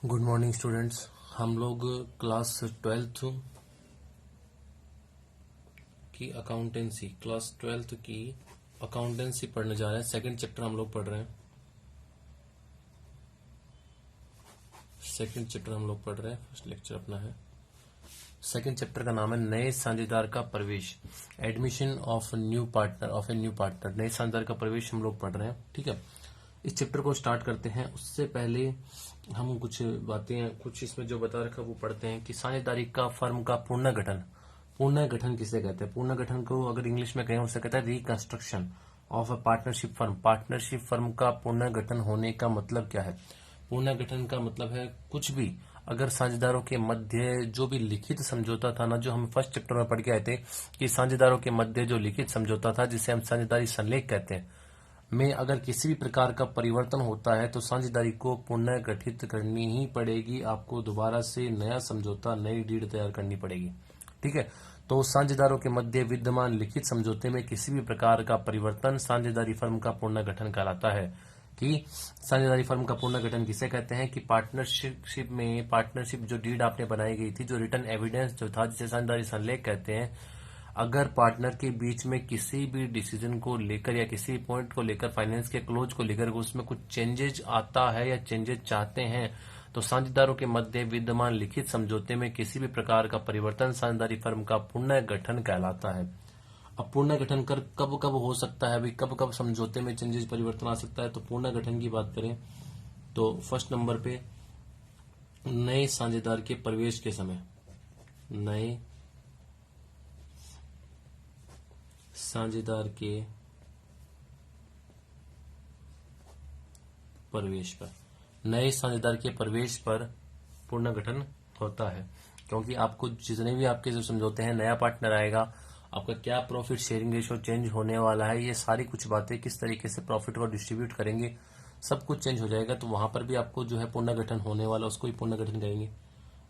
Good morning students. हम लोग class 12th की अकाउंटेंसी पढ़ने जा रहे हैं। सेकंड चैप्टर हम लोग पढ़ रहे हैं। फर्स्ट लेक्चर अपना है। सेकंड चैप्टर का नाम है नए साझेदार का प्रवेश, admission of a new partner. नए साझेदार का प्रवेश हम लोग पढ़ रहे हैं। ठीक है, इस चैप्टर को स्टार्ट करते हैं। उससे पहले हम कुछ बातें, कुछ इसमें जो बता रखा वो पढ़ते हैं कि साझेदारी का फर्म का पुनर्गठन किसे कहते हैं। पुनर्गठन को अगर इंग्लिश में कहें उसे कहते हैं reconstruction of a partnership firm. Partnership firm का पुनर्गठन होने का मतलब क्या है। पुनर्गठन का मतलब है कुछ भी अगर साझेदारों के मध्य जो भी लिखित समझौता था ना, जो हम फर्स्ट चैप्टर में पढ़ के आए थे कि साझेदारों के मध्य जो लिखित समझौता था जिसे हम साझेदारी संलेख कहते हैं, में अगर किसी भी प्रकार का परिवर्तन होता है तो साझेदारी को पुनर्गठित करनी ही पड़ेगी। आपको दोबारा से नया समझौता, नई डीड तैयार करनी पड़ेगी। ठीक है, तो साझेदारों के मध्य विद्यमान लिखित समझौते में किसी भी प्रकार का परिवर्तन साझेदारी फर्म का पुनर्गठन कहलाता है। कि साझेदारी फर्म का पुनर्गठन किसे कहते हैं कि पार्टनरशिप जो डीड आपने बनाई गई थी, जो रिटर्न एविडेंस जो था जिसे साझेदारी संलेख कहते हैं, अगर पार्टनर के बीच में किसी भी डिसीजन को लेकर या किसी पॉइंट को लेकर, फाइनेंस के क्लोज को लेकर उसमें कुछ चेंजेज आता है या चेंजेज चाहते हैं तो साझेदारों के मध्य विद्यमान लिखित समझौते में किसी भी प्रकार का परिवर्तन साझेदारी फर्म का पुनर्गठन कहलाता है। अब पुनर्गठन कर कब कब हो सकता है, अभी कब कब समझौते में चेंजेस परिवर्तन आ सकता है। तो पुनर्गठन की बात करें तो फर्स्ट नंबर पे नए साझेदार के प्रवेश के समय, नए साझेदार के प्रवेश पर पुनर्गठन होता है। क्योंकि आपको जितने भी आपके जो समझौते हैं, नया पार्टनर आएगा, आपका क्या प्रॉफिट शेयरिंग रेशो चेंज होने वाला है, ये सारी कुछ बातें, किस तरीके से प्रॉफिट को डिस्ट्रीब्यूट करेंगे, सब कुछ चेंज हो जाएगा। तो वहां पर भी आपको जो है पुनर्गठन होने वाला, उसको ही पुनर्गठन करेंगे।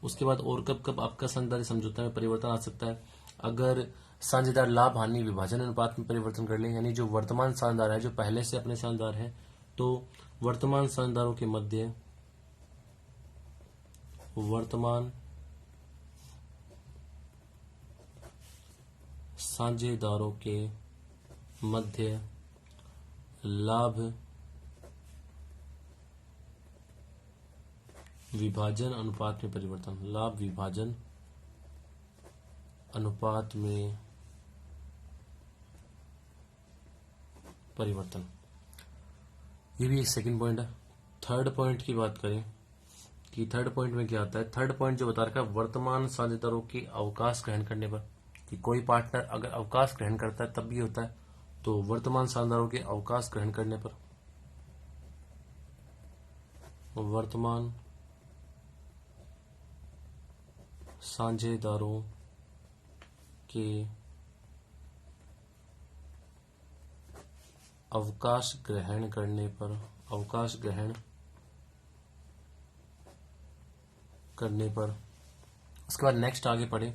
उसके बाद और कब कब आपका साझेदारी समझौता में परिवर्तन आ सकता है, अगर साझेदार लाभ हानि विभाजन अनुपात में परिवर्तन कर लें, यानी जो वर्तमान साझेदार है, जो पहले से अपने साझेदार हैं, तो वर्तमान साझेदारों के मध्य लाभ विभाजन अनुपात में परिवर्तन। ये भी एक सेकंड पॉइंट है। थर्ड पॉइंट की बात करें कि थर्ड पॉइंट में क्या आता है। थर्ड पॉइंट जो बता रखा है वर्तमान साझेदारों के अवकाश ग्रहण करने पर, कि कोई पार्टनर अगर अवकाश ग्रहण करता है तब भी होता है। तो वर्तमान साझेदारों के अवकाश ग्रहण करने पर, वर्तमान साझेदारों के अवकाश ग्रहण करने पर उसके बाद नेक्स्ट आगे पढ़े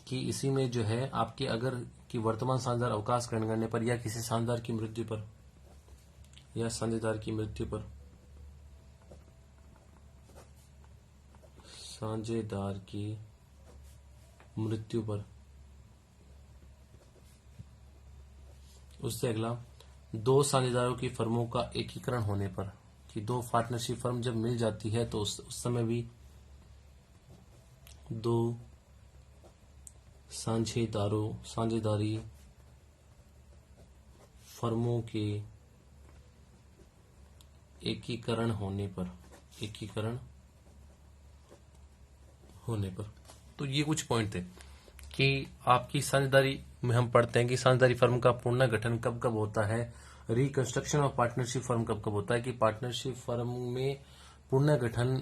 कि इसी में जो है आपके अगर कि वर्तमान साझेदार अवकाश ग्रहण करने पर या किसी साझेदार की मृत्यु पर, या साझेदार की मृत्यु पर, उससे अगला दो साझेदारों की फर्मों का एकीकरण होने पर, कि दो पार्टनरशिप फर्म जब मिल जाती है तो उस समय भी दो साझेदारी फर्मों के एकीकरण होने पर तो ये कुछ पॉइंट थे कि आपकी साझेदारी में हम पढ़ते हैं कि साझेदारी फर्म का पुनर्गठन कब कब होता है, रिकंस्ट्रक्शन ऑफ पार्टनरशिप फर्म कब कब होता है। कि पार्टनरशिप फर्म में पुनर्गठन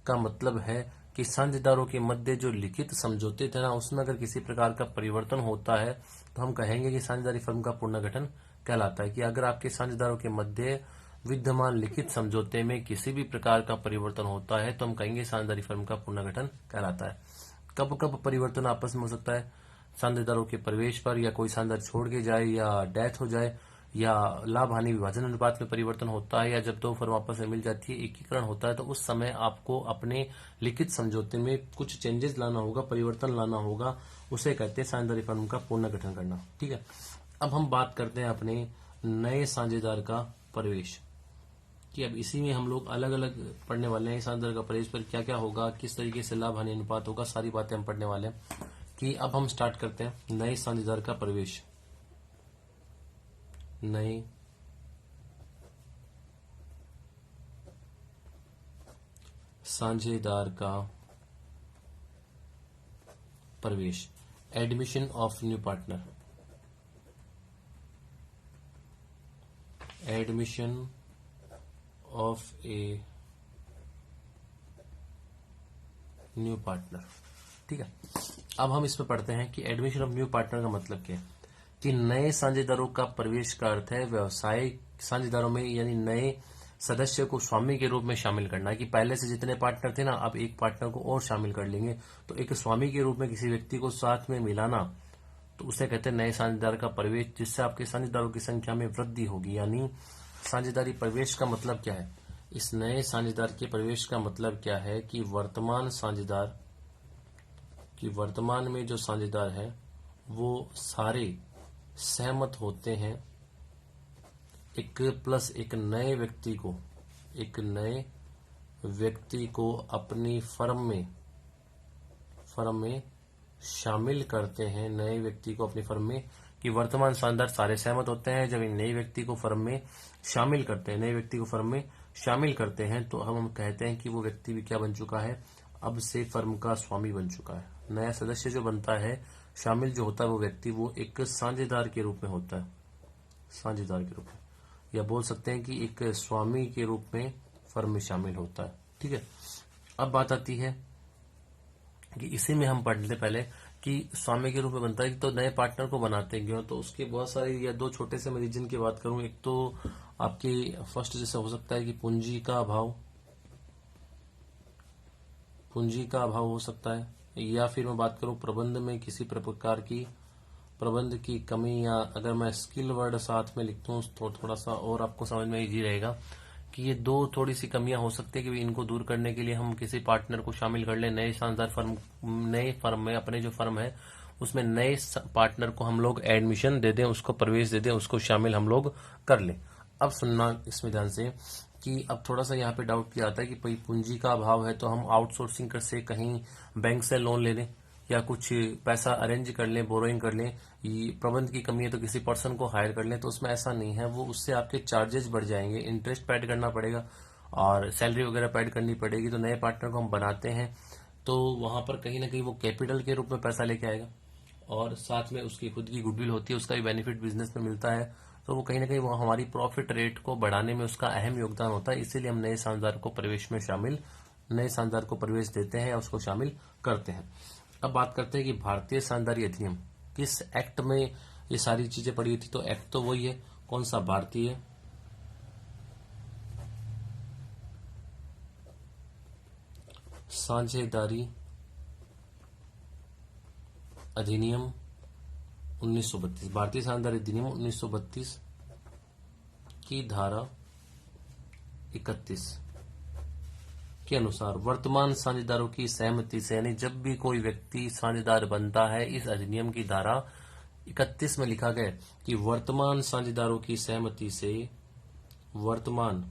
का मतलब है कि साझेदारों के मध्य जो लिखित समझौते थे ना, उसमें अगर किसी प्रकार का परिवर्तन होता है तो हम कहेंगे कि साझेदारी फर्म का पुनर्गठन कहलाता है। कि अगर आपके साझेदारों के मध्य विद्यमान लिखित समझौते में किसी भी प्रकार का परिवर्तन होता है तो हम कहेंगे साझेदारी फर्म का पुनर्गठन कहलाता है। कब कब परिवर्तन आपस में हो सकता है, साझेदारों के प्रवेश पर, या कोई साझेदार छोड़ के जाए, या डेथ हो जाए, या लाभ हानि विभाजन अनुपात में परिवर्तन होता है, या जब दो फर्म आपस में मिल जाती है, एकीकरण होता है, तो उस समय आपको अपने लिखित समझौते में कुछ चेंजेस लाना होगा, परिवर्तन लाना होगा, उसे कहते हैं साझेदारी फर्म का पुनर्गठन करना। ठीक है, अब हम बात करते हैं अपने नए साझेदार का प्रवेश कि अब इसी में हम लोग अलग अलग पढ़ने वाले हैं। साझेदार का प्रवेश पर क्या क्या होगा, किस तरीके से लाभ हानि अनुपात होगा, सारी बातें हम पढ़ने वाले हैं। कि अब हम स्टार्ट करते हैं नए साझेदार का प्रवेश। नए साझेदार का प्रवेश, admission of new partner, admission of a new partner. ठीक है, अब हम इसमें पढ़ते हैं कि एडमिशन ऑफ न्यू पार्टनर का मतलब क्या है। कि नए साझेदारों का प्रवेश का अर्थ है व्यवसायिक साझेदारों में, यानी नए सदस्य को स्वामी के रूप में शामिल करना है। कि पहले से जितने पार्टनर थे ना, अब एक पार्टनर को और शामिल कर लेंगे, तो एक स्वामी के रूप में किसी व्यक्ति को साथ में मिलाना, तो उसे कहते हैं नए साझेदार का प्रवेश, जिससे आपके साझेदारों की संख्या में वृद्धि होगी। यानी साझेदारी प्रवेश का मतलब क्या है, इस नए साझेदार के प्रवेश का मतलब क्या है कि वर्तमान साझेदार कि वर्तमान में जो साझेदार है वो सारे सहमत होते हैं एक प्लस एक नए व्यक्ति को अपनी फर्म में शामिल करते हैं। नए व्यक्ति को अपनी फर्म में, कि वर्तमान साझेदार सारे सहमत होते हैं जब इन नए व्यक्ति को फर्म में शामिल करते हैं। नए व्यक्ति को फर्म में शामिल करते हैं तो हम कहते हैं कि वो व्यक्ति भी क्या बन चुका है, अब से फर्म का स्वामी बन चुका है। नया सदस्य जो बनता है, शामिल जो होता है वो व्यक्ति, वो एक साझेदार के रूप में होता है, साझेदार के रूप में, या बोल सकते हैं कि एक स्वामी के रूप में फर्म में शामिल होता है। ठीक है, अब बात आती है कि इसी में हम पढ़ लेते पहले कि स्वामी के रूप में बनता है तो नए पार्टनर को बनाते क्यों। तो उसके बहुत सारे, या दो छोटे से मैं रीजन की बात करूं, एक तो आपकी फर्स्ट जैसे हो सकता है कि पूंजी का अभाव हो सकता है, या फिर मैं बात करूं प्रबंध में किसी प्रकार की प्रबंध की कमी, या अगर मैं स्किल वर्ड साथ में लिखता हूँ तो थोड़ा सा और आपको समझ में इजी रहेगा कि ये दो थोड़ी सी कमियां हो सकती है कि इनको दूर करने के लिए हम किसी पार्टनर को शामिल कर लें नए शानदार नए फर्म में, अपने जो फर्म है उसमें नए पार्टनर को हम लोग एडमिशन दे दें, उसको प्रवेश दे दें, उसको शामिल हम लोग कर लें। अब सुनना इसमें ध्यान से कि अब थोड़ा सा यहाँ पे डाउट किया जाता है कि भाई पूंजी का अभाव है तो हम आउटसोर्सिंग से कहीं बैंक से लोन ले लें या कुछ पैसा अरेंज कर लें, बोरोइंग कर लें। ये प्रबंध की कमी है तो किसी पर्सन को हायर कर लें, तो उसमें ऐसा नहीं है। वो उससे आपके चार्जेस बढ़ जाएंगे, इंटरेस्ट पेड करना पड़ेगा और सैलरी वगैरह पेड करनी पड़ेगी। तो नए पार्टनर को हम बनाते हैं तो वहां पर कहीं ना कहीं वो कैपिटल के रूप में पैसा लेके आएगा और साथ में उसकी खुद की गुडविल होती है, उसका भी बेनिफिट बिजनेस में मिलता है। तो वो कहीं ना कहीं वो हमारी प्रॉफिट रेट को बढ़ाने में उसका अहम योगदान होता है। इसीलिए हम नए साझेदार को प्रवेश देते हैं या उसको शामिल करते हैं। अब बात करते हैं कि भारतीय साझेदारी अधिनियम किस एक्ट में ये सारी चीजें पड़ी हुई थी। तो एक्ट तो वही है, कौन सा, भारतीय साझेदारी अधिनियम 1932। भारतीय साझेदारी अधिनियम 1932 की धारा 31 के अनुसार वर्तमान साझेदारों की सहमति से, यानी जब भी कोई व्यक्ति साझेदार बनता है, इस अधिनियम की धारा 31 में लिखा गया कि वर्तमान साझेदारों की सहमति से, वर्तमान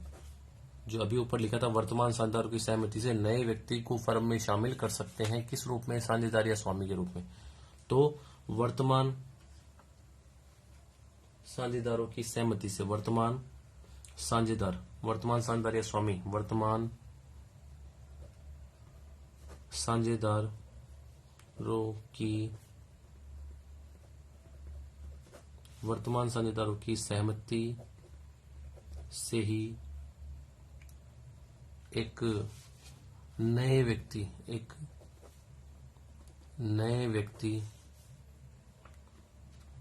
जो अभी ऊपर लिखा था, वर्तमान साझेदारों की सहमति से नए व्यक्ति को फर्म में शामिल कर सकते हैं। किस रूप में, साझेदार या स्वामी के रूप में। तो वर्तमान साझेदारों की सहमति से वर्तमान साझेदार या स्वामी, वर्तमान साझेदारों की सहमति से ही एक नए व्यक्ति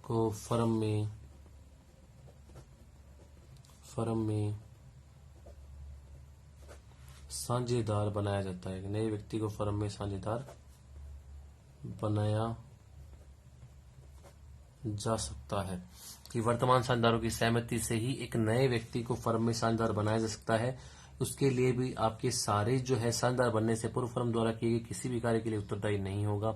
को फर्म में साझेदार बनाया जाता है। नए व्यक्ति को फर्म में साझेदार बनाया जा सकता है, कि वर्तमान साझेदारों की सहमति से ही एक नए व्यक्ति को फर्म में साझेदार बनाया जा सकता है। उसके लिए भी आपके सारे जो है साझेदार बनने से पूर्व फर्म द्वारा किए गए किसी भी कार्य के लिए उत्तरदायी नहीं होगा,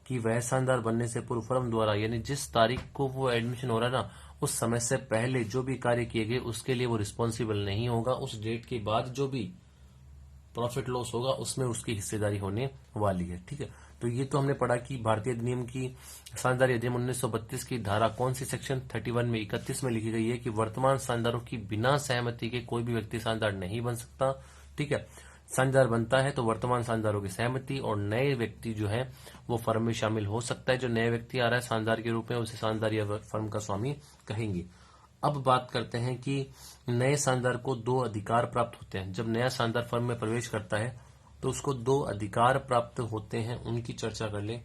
कि वह साझेदार बनने से पूर्व फर्म द्वारा यानी जिस तारीख को वो एडमिशन हो रहा है ना, उस समय से पहले जो भी कार्य किए गए उसके लिए वो रिस्पॉन्सिबल नहीं होगा। उस डेट के बाद जो भी प्रॉफिट लॉस होगा उसमें उसकी हिस्सेदारी होने वाली है। ठीक है, तो ये तो हमने पढ़ा कि भारतीय अधिनियम की साझेदारी अधिनियम 1932 की धारा कौन सी सेक्शन 31 में 31 में लिखी गई है कि वर्तमान साझेदारों की बिना सहमति के कोई भी व्यक्ति साझेदार नहीं बन सकता। ठीक है, साझेदार बनता है तो वर्तमान साझेदारों की सहमति और नए व्यक्ति जो है वो फर्म में शामिल हो सकता है। जो नया व्यक्ति आ रहा है साझेदार के रूप में उसे साझेदार या फर्म का स्वामी कहेंगे। अब बात करते हैं कि नए साझेदार को 2 अधिकार प्राप्त होते हैं। जब नया साझेदार फर्म में प्रवेश करता है तो उसको 2 अधिकार प्राप्त होते हैं, उनकी चर्चा कर ले।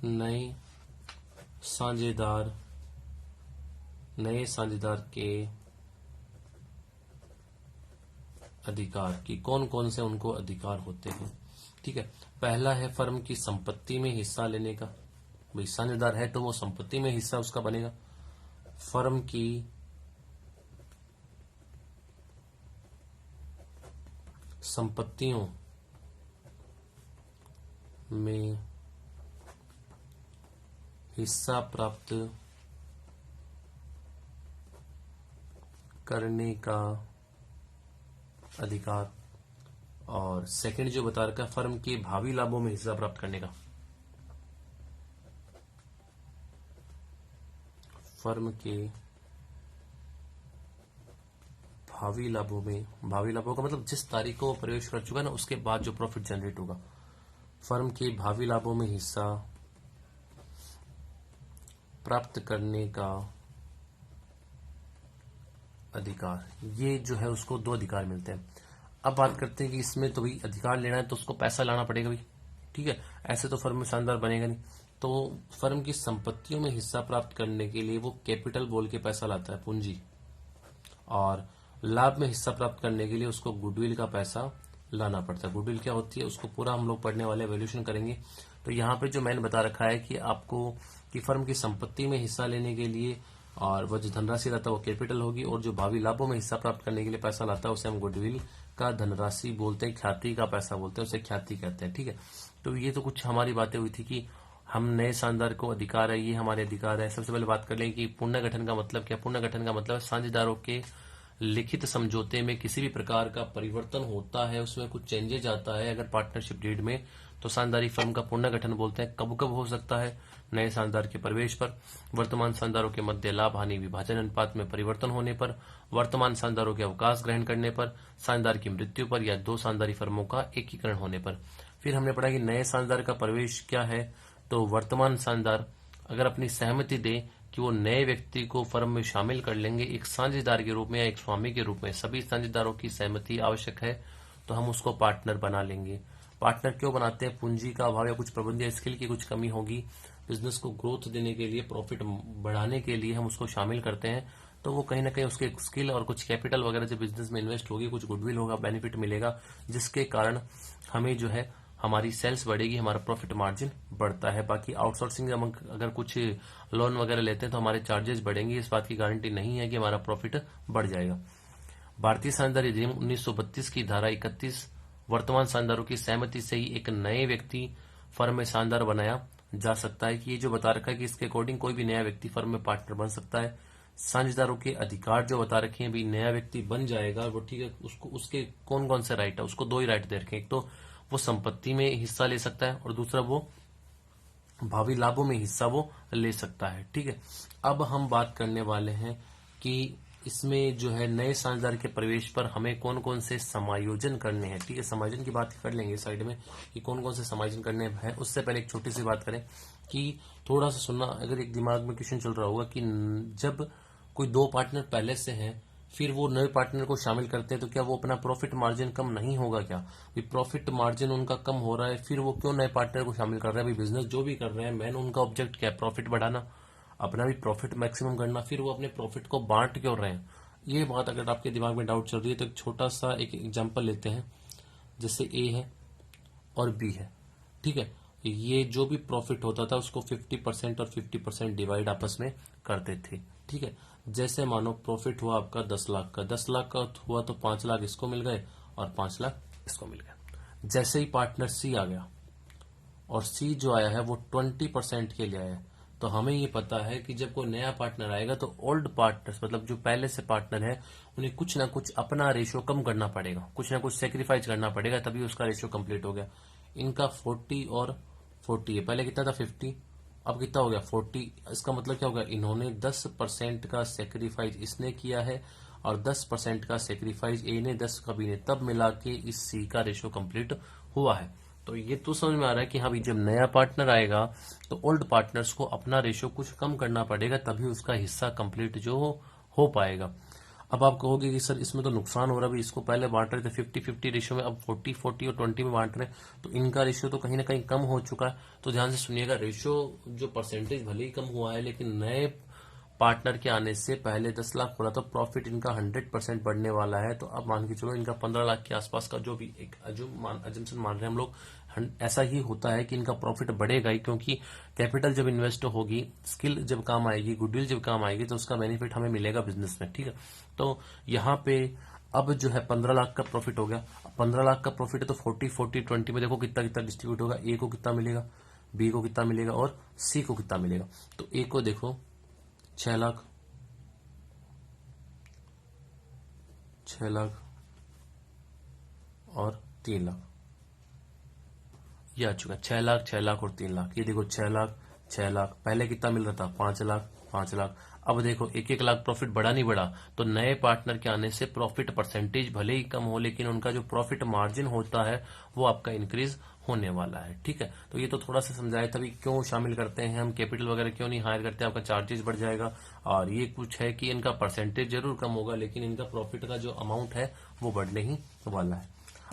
नए साझेदार के अधिकार की कौन कौन से उनको अधिकार होते हैं। ठीक है, पहला है फर्म की संपत्ति में हिस्सा लेने का। भाई साझेदार है तो वो संपत्ति में हिस्सा उसका बनेगा। फर्म की संपत्तियों में हिस्सा प्राप्त करने का अधिकार। और सेकंड जो बता रखा है फर्म के भावी लाभों में हिस्सा प्राप्त करने का। फर्म के भावी लाभों का मतलब जिस तारीख को वो प्रवेश कर चुका है ना उसके बाद जो प्रॉफिट जनरेट होगा। फर्म के भावी लाभों में हिस्सा प्राप्त करने का अधिकार, ये जो है उसको 2 अधिकार मिलते हैं। अब बात करते हैं कि इसमें तो भाई अधिकार लेना है तो उसको पैसा लाना पड़ेगा भाई। ठीक है, ऐसे तो फर्म में साझेदार बनेगा नहीं। तो फर्म की संपत्तियों में हिस्सा प्राप्त करने के लिए वो कैपिटल बोल के पैसा लाता है, पूंजी। और लाभ में हिस्सा प्राप्त करने के लिए उसको गुडविल का पैसा लाना पड़ता है। गुडविल क्या होती है उसको पूरा हम लोग पढ़ने वाले वैल्यूएशन करेंगे। तो यहाँ पे जो मैंने बता रखा है कि आपको कि फर्म की संपत्ति में हिस्सा लेने के लिए और वह जो धनराशि लाता है वो कैपिटल होगी, और जो भावी लाभों में हिस्सा प्राप्त करने के लिए पैसा लाता है उसे हम गुडविल का धनराशि बोलते हैं, ख्याति का पैसा बोलते हैं, उसे ख्याति कहते हैं। ठीक है, तो ये तो कुछ हमारी बातें हुई थी कि हम नए साझेदार को अधिकार है, ये हमारे अधिकार है। सबसे पहले बात कर लें कि पुनर्गठन का मतलब क्या। पुनर्गठन का मतलब साझेदारों के लिखित समझौते में किसी भी प्रकार का परिवर्तन होता है, उसमें कुछ चेंजेज आता है अगर पार्टनरशिप डीड में, तो साझेदारी फर्म का पुनर्गठन बोलते हैं। कब कब हो सकता है? नए साझेदार के प्रवेश पर, वर्तमान साझेदारों के मध्य लाभ हानि विभाजन अनुपात में परिवर्तन होने पर, वर्तमान साझेदारों के अवकाश ग्रहण करने पर, साझेदार की मृत्यु पर, या 2 साझेदारी फर्मों का एकीकरण होने पर। फिर हमने पढ़ा कि नए साझेदार का प्रवेश क्या है। तो वर्तमान साझेदार अगर अपनी सहमति दे कि वो नए व्यक्ति को फर्म में शामिल कर लेंगे एक साझेदार के रूप में या एक स्वामी के रूप में, सभी साझेदारों की सहमति आवश्यक है, तो हम उसको पार्टनर बना लेंगे। पार्टनर क्यों बनाते हैं? पूंजी का अभाव या कुछ प्रबंधीय स्किल की कुछ कमी होगी, बिजनेस को ग्रोथ देने के लिए, प्रॉफिट बढ़ाने के लिए हम उसको शामिल करते हैं, तो वो कहीं ना कहीं उसके स्किल और कुछ कैपिटल वगैरह जो बिजनेस में इन्वेस्ट होगी, कुछ गुडविल होगा, बेनिफिट मिलेगा, जिसके कारण हमें जो है हमारी सेल्स बढ़ेगी, हमारा प्रॉफिट मार्जिन बढ़ता है। बाकी आउटसोर्सिंग हम अगर कुछ लोन वगैरह लेते हैं तो हमारे चार्जेस बढ़ेंगे, इस बात की गारंटी नहीं है कि हमारा प्रॉफिट बढ़ जाएगा। भारतीय साझेदारी अधिनियम 1932 की धारा 31 वर्तमान साझेदारों की सहमति से ही एक नए व्यक्ति फर्म में साझेदार बनाया जा सकता है, कि ये जो बता रखा है कि इसके अकॉर्डिंग कोई भी नया व्यक्ति फर्म में पार्टनर बन सकता है। साझेदारों के अधिकार जो बता रखे हैं, भी नया व्यक्ति बन जाएगा वो, ठीक है, उसको उसके कौन कौन से राइट है, उसको 2 ही राइट दे रखे हैं। एक तो वो संपत्ति में हिस्सा ले सकता है और दूसरा वो भावी लाभों में हिस्सा वो ले सकता है। ठीक है, अब हम बात करने वाले हैं कि इसमें जो है नए साझेदार के प्रवेश पर हमें कौन कौन से समायोजन करने हैं। ठीक है, समायोजन की बात कर लेंगे साइड में कि कौन कौन से समायोजन करने हैं। उससे पहले एक छोटी सी बात करें कि थोड़ा सा सुनना, अगर एक दिमाग में क्वेश्चन चल रहा होगा कि जब कोई 2 पार्टनर पहले से हैं फिर वो नए पार्टनर को शामिल करते हैं तो क्या वो अपना प्रॉफिट मार्जिन कम नहीं होगा क्या? प्रॉफिट मार्जिन उनका कम हो रहा है, फिर वो क्यों नए पार्टनर को शामिल कर रहे हैं? बिजनेस जो भी कर रहे हैं मेन उनका ऑब्जेक्ट क्या है? प्रॉफिट बढ़ाना, अपना भी प्रॉफिट मैक्सिमम करना, फिर वो अपने प्रॉफिट को बांट क्यों रहे हैं? ये बात अगर आपके दिमाग में डाउट चल रही है तो एक छोटा सा एक एग्जाम्पल लेते हैं। जैसे ए है, और बी है, ठीक है। ये जो भी प्रॉफिट होता था उसको 50% और 50% डिवाइड आपस में करते थे, ठीक है। जैसे मानो प्रॉफिट हुआ आपका 10 लाख का, 10 लाख का हुआ तो 5 लाख इसको मिल गए और 5 लाख इसको मिल गए। जैसे ही पार्टनर सी आ गया और सी जो आया है वो 20% के लिए आया है, तो हमें ये पता है कि जब कोई नया पार्टनर आएगा तो ओल्ड पार्टनर्स मतलब जो पहले से पार्टनर है उन्हें कुछ ना कुछ अपना रेशियो कम करना पड़ेगा, कुछ ना कुछ सेक्रीफाइस करना पड़ेगा, तभी उसका रेशियो कंप्लीट हो गया। इनका 40 और 40 है, पहले कितना था 50, अब कितना हो गया 40। इसका मतलब क्या होगा, इन्होंने 10% का सेक्रीफाइस इसने किया है और 10% का सेक्रीफाइस ए ने, 10 का बी ने, तब मिला के इस सी का रेशियो कंप्लीट हुआ है। तो ये तो समझ में आ रहा है कि हाँ भाई जब नया पार्टनर आएगा तो ओल्ड पार्टनर्स को अपना रेशियो कुछ कम करना पड़ेगा, तभी उसका हिस्सा कंप्लीट जो हो पाएगा। अब आप कहोगे कि सर इसमें तो नुकसान हो रहा है, भाई इसको पहले बांट रहे थे 50-50 रेशियो में, अब 40-40 और 20 में बांट रहे हैं, तो इनका रेशियो तो कहीं ना कहीं कम हो चुका है। तो ध्यान से सुनिएगा, रेशियो जो परसेंटेज भले ही कम हुआ है, लेकिन नए पार्टनर के आने से पहले 10 लाख हो रहा था, प्रॉफिट इनका 100% बढ़ने वाला है। तो अब मान के चलो इनका 15 लाख के आसपास का जो भी एक अजम्पशन मान रहे हैं हम लोग, ऐसा ही होता है कि इनका प्रॉफिट बढ़ेगा ही, क्योंकि कैपिटल जब इन्वेस्ट होगी, स्किल जब काम आएगी, गुडविल जब काम आएगी, तो उसका बेनिफिट हमें मिलेगा बिजनेस में, ठीक है। तो यहाँ पे अब जो है 15 लाख का प्रॉफिट हो गया। 15 लाख का प्रॉफिट है तो 40-40-20 में देखो कितना कितना डिस्ट्रीब्यूट होगा, ए को कितना मिलेगा, बी को कितना मिलेगा और सी को कितना मिलेगा। तो ए को देखो 6 लाख, 6 लाख और 3 लाख, ये आ चुका 6 लाख, 6 लाख और 3 लाख। ये देखो 6 लाख, 6 लाख, पहले कितना मिल रहा था 5 लाख, 5 लाख। अब देखो 1-1 लाख प्रॉफिट बढ़ा नहीं बढ़ा, तो नए पार्टनर के आने से प्रॉफिट परसेंटेज भले ही कम हो, लेकिन उनका जो प्रॉफिट मार्जिन होता है वो आपका इंक्रीज होने वाला है, ठीक है। तो ये तो थोड़ा सा समझाया था भी क्यों शामिल करते हैं हम, कैपिटल वगैरह क्यों नहीं हायर करते, आपका चार्जेस बढ़ जाएगा। और ये कुछ है कि इनका परसेंटेज जरूर कम होगा, लेकिन इनका प्रॉफिट का जो अमाउंट है वो बढ़ने ही वाला है।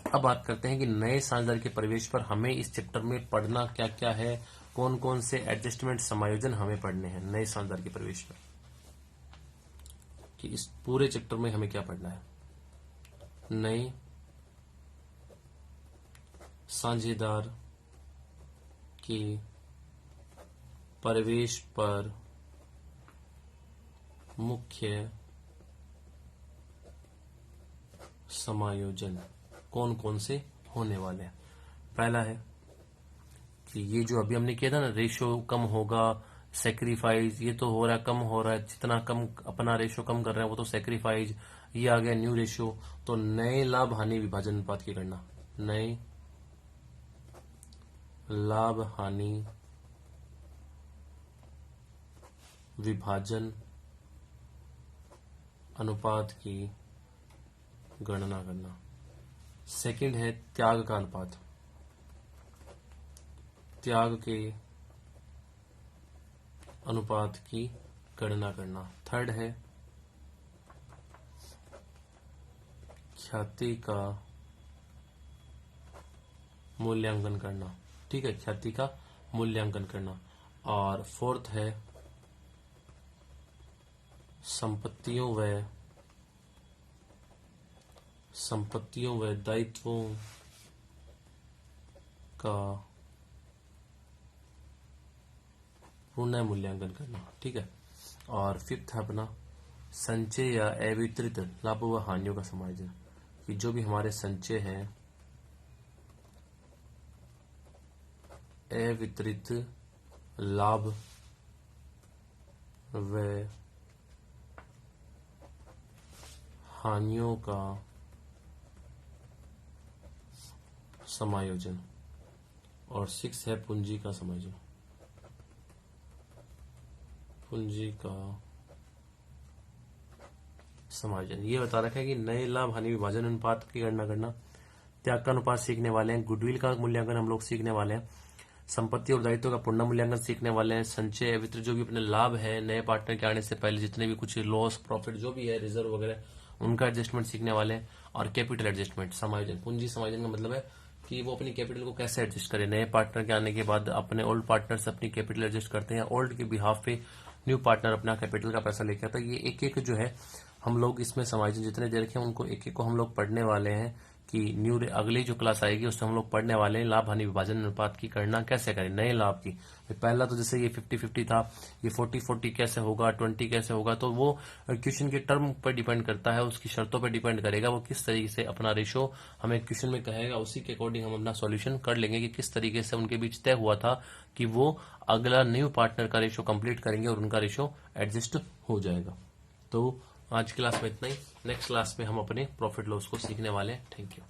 अब बात करते हैं कि नए साझेदार के प्रवेश पर हमें इस चैप्टर में पढ़ना क्या क्या है, कौन कौन से एडजस्टमेंट समायोजन हमें पढ़ने हैं नए साझेदार के प्रवेश पर, कि इस पूरे चैप्टर में हमें क्या पढ़ना है। नए साझेदार के प्रवेश पर मुख्य समायोजन कौन कौन से होने वाले हैं। पहला है कि ये जो अभी हमने किया था ना, रेशियो कम होगा, सेक्रीफाइस, ये तो हो रहा है, कम हो रहा है, जितना कम अपना रेशियो कम कर रहे हैं वो तो सेक्रीफाइस। ये आ गया न्यू रेशियो, तो नए लाभ हानि विभाजन अनुपात की गणना, नए लाभ हानि विभाजन अनुपात की गणना करना। सेकंड है त्याग का अनुपात, त्याग के अनुपात की गणना करना। थर्ड है ख्याति का मूल्यांकन करना, ठीक है, ख्याति का मूल्यांकन करना। और फोर्थ है संपत्तियों व दायित्वों का पुनः मूल्यांकन करना, ठीक है। और फिफ्थ है अपना संचय या अवितरित लाभों व हानियों का समायोजन, कि जो भी हमारे संचय हैं, अवितरित लाभ व हानियों का समायोजन। और 6 है पूंजी का समायोजन, पूंजी का समायोजन। ये बता रखा है कि नए लाभ हानि विभाजन अनुपात की गणना करना, त्याग का अनुपात सीखने वाले हैं, गुडविल का मूल्यांकन हम लोग सीखने वाले हैं, संपत्ति और दायित्व का पूर्ण मूल्यांकन सीखने वाले हैं, संचय वितरण जो भी अपने लाभ है नए पार्टनर के आने से पहले जितने भी कुछ लॉस प्रॉफिट जो भी है रिजर्व वगैरह उनका एडजस्टमेंट सीखने वाले हैं, और कैपिटल एडजस्टमेंट समायोजन। पूंजी समायोजन का मतलब है कि वो अपनी कैपिटल को कैसे एडजस्ट करे, नए पार्टनर के आने के बाद अपने ओल्ड पार्टनर से अपनी कैपिटल एडजस्ट करते हैं, ओल्ड के बिहाफ पे न्यू पार्टनर अपना कैपिटल का पैसा लेके आता है। ये एक एक जो है हम लोग इसमें समायोजन जितने दे रखे हैं उनको एक एक को हम लोग पढ़ने वाले हैं, कि न्यू अगली जो क्लास आएगी उसमें हम लोग पढ़ने वाले हैं लाभ हानि विभाजन अनुपात की गणना कैसे करें, नए लाभ की। पहला तो जैसे ये 50-50 था, ये 40-40 कैसे होगा, 20 कैसे होगा, तो वो क्वेश्चन के टर्म पर डिपेंड करता है, उसकी शर्तों पर डिपेंड करेगा, वो किस तरीके से अपना रेशो हमें क्वेश्चन में कहेगा, उसी के अकॉर्डिंग हम अपना सॉल्यूशन कर लेंगे कि किस तरीके से उनके बीच तय हुआ था कि वो अगला न्यू पार्टनर का रेशो कंप्लीट करेंगे और उनका रेशो एडजस्ट हो जाएगा। तो आज की क्लास में इतना ही। नेक्स्ट क्लास में हम अपने प्रॉफिट लॉस को सीखने वाले हैं। Thank you.